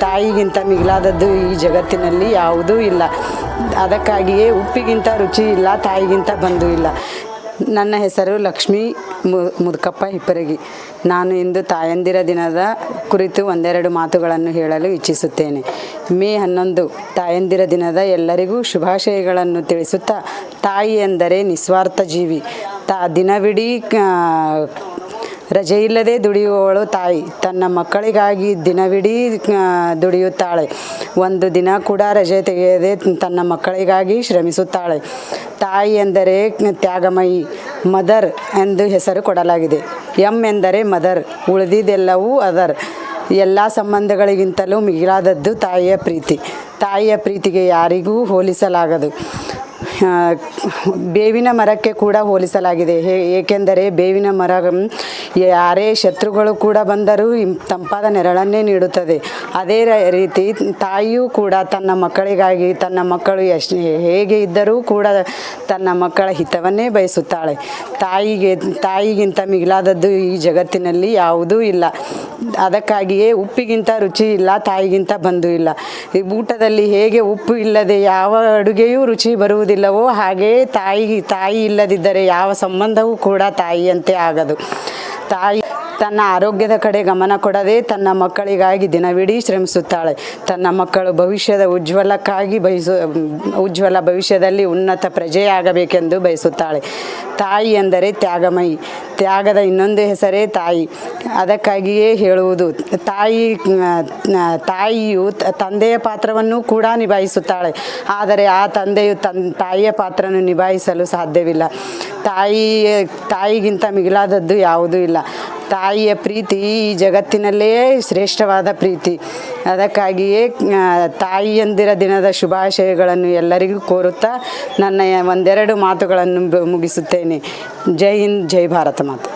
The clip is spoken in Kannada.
ತಾಯಿಗಿಂತ ಮಿಗಿಲಾದದ್ದು ಈ ಜಗತ್ತಿನಲ್ಲಿ ಯಾವುದೂ ಇಲ್ಲ. ಅದಕ್ಕಾಗಿಯೇ ಉಪ್ಪಿಗಿಂತ ರುಚಿ ಇಲ್ಲ, ತಾಯಿಗಿಂತ ಬಂಧು ಇಲ್ಲ. ನನ್ನ ಹೆಸರು ಲಕ್ಷ್ಮೀ ಮುದುಕಪ್ಪ ಹಿಪ್ಪರಗಿ. ನಾನು ಇಂದು ತಾಯಂದಿರ ದಿನದ ಕುರಿತು ಒಂದೆರಡು ಮಾತುಗಳನ್ನು ಹೇಳಲು ಇಚ್ಛಿಸುತ್ತೇನೆ. ಮೇ 11 ತಾಯಂದಿರ ದಿನದ ಎಲ್ಲರಿಗೂ ಶುಭಾಶಯಗಳನ್ನು ತಿಳಿಸುತ್ತಾ, ತಾಯಿ ಎಂದರೆ ನಿಸ್ವಾರ್ಥ ಜೀವಿ. ದಿನವಿಡೀ ರಜೆಯಿಲ್ಲದೆ ದುಡಿಯುವವಳು ತಾಯಿ. ತನ್ನ ಮಕ್ಕಳಿಗಾಗಿ ದಿನವಿಡೀ ದುಡಿಯುತ್ತಾಳೆ. ಒಂದು ದಿನ ಕೂಡ ರಜೆ ತೆಗೆಯದೆ ತನ್ನ ಮಕ್ಕಳಿಗಾಗಿ ಶ್ರಮಿಸುತ್ತಾಳೆ. ತಾಯಿ ಎಂದರೆ ತ್ಯಾಗಮಯಿ, ಮದರ್ ಎಂದು ಹೆಸರು ಕೊಡಲಾಗಿದೆ. ಎಂದರೆ ಮದರ್, ಉಳಿದಿದ್ದೆಲ್ಲವೂ ಅದರ್. ಎಲ್ಲ ಸಂಬಂಧಗಳಿಗಿಂತಲೂ ಮಿಗಿಲಾದದ್ದು ತಾಯಿಯ ಪ್ರೀತಿ. ತಾಯಿಯ ಪ್ರೀತಿಗೆ ಯಾರಿಗೂ ಹೋಲಿಸಲಾಗದು. ಬೇವಿನ ಮರಕ್ಕೆ ಕೂಡ ಹೋಲಿಸಲಾಗಿದೆ. ಏಕೆಂದರೆ ಬೇವಿನ ಮರ ಯಾರೇ ಶತ್ರುಗಳು ಕೂಡ ಬಂದರೂ ತಂಪಾದ ನೆರಳನ್ನೇ ನೀಡುತ್ತದೆ. ಅದೇ ರೀತಿ ತಾಯಿಯೂ ಕೂಡ ತನ್ನ ಮಕ್ಕಳಿಗಾಗಿ, ತನ್ನ ಮಕ್ಕಳು ಹೇಗೆ ಇದ್ದರೂ ಕೂಡ ತನ್ನ ಮಕ್ಕಳ ಹಿತವನ್ನೇ ಬಯಸುತ್ತಾಳೆ. ತಾಯಿಗಿಂತ ಮಿಗಿಲಾದದ್ದು ಈ ಜಗತ್ತಿನಲ್ಲಿ ಯಾವುದೂ ಇಲ್ಲ. ಅದಕ್ಕಾಗಿಯೇ ಉಪ್ಪಿಗಿಂತ ರುಚಿ ಇಲ್ಲ, ತಾಯಿಗಿಂತ ಬಂಧು ಇಲ್ಲ. ಈ ಊಟದಲ್ಲಿ ಹೇಗೆ ಉಪ್ಪು ಇಲ್ಲದೆ ಯಾವ ಅಡುಗೆಯೂ ರುಚಿ ಬರುವುದಿಲ್ಲವೋ ಹಾಗೆ ತಾಯಿ ಇಲ್ಲದಿದ್ದರೆ ಯಾವ ಸಂಬಂಧವೂ ಕೂಡ ತಾಯಿಯಂತೆ ಆಗದು. ತಾಯಿ ತನ್ನ ಆರೋಗ್ಯದ ಕಡೆ ಗಮನ ಕೊಡದೆ ತನ್ನ ಮಕ್ಕಳಿಗಾಗಿ ದಿನವಿಡೀ ಶ್ರಮಿಸುತ್ತಾಳೆ. ತನ್ನ ಮಕ್ಕಳು ಭವಿಷ್ಯದ ಉಜ್ವಲ ಭವಿಷ್ಯದಲ್ಲಿ ಉನ್ನತ ಪ್ರಜೆಯಾಗಬೇಕೆಂದು ಬಯಸುತ್ತಾಳೆ. ತಾಯಿ ಎಂದರೆ ತ್ಯಾಗಮಯಿ. ತ್ಯಾಗದ ಇನ್ನೊಂದು ಹೆಸರೇ ತಾಯಿ. ಅದಕ್ಕಾಗಿಯೇ ಹೇಳುವುದು, ತಾಯಿಯು ತಂದೆಯ ಪಾತ್ರವನ್ನು ಕೂಡ ನಿಭಾಯಿಸುತ್ತಾಳೆ. ಆದರೆ ಆ ತಂದೆಯು ತಾಯಿಯ ಪಾತ್ರವನ್ನು ನಿಭಾಯಿಸಲು ಸಾಧ್ಯವಿಲ್ಲ. ತಾಯಿಗಿಂತ ಮಿಗಿಲಾದದ್ದು ಯಾವುದೂ ಇಲ್ಲ. ತಾಯಿಯ ಪ್ರೀತಿ ಈ ಜಗತ್ತಿನಲ್ಲೇ ಶ್ರೇಷ್ಠವಾದ ಪ್ರೀತಿ. ಅದಕ್ಕಾಗಿಯೇ ತಾಯಿಯಂದಿರ ದಿನದ ಶುಭಾಶಯಗಳನ್ನು ಎಲ್ಲರಿಗೂ ಕೋರುತ್ತಾ ನನ್ನ ಒಂದೆರಡು ಮಾತುಗಳನ್ನು ಮುಗಿಸುತ್ತೇನೆ. ಜೈ ಹಿಂದ್, ಜೈ ಭಾರತ ಮಾತೆ.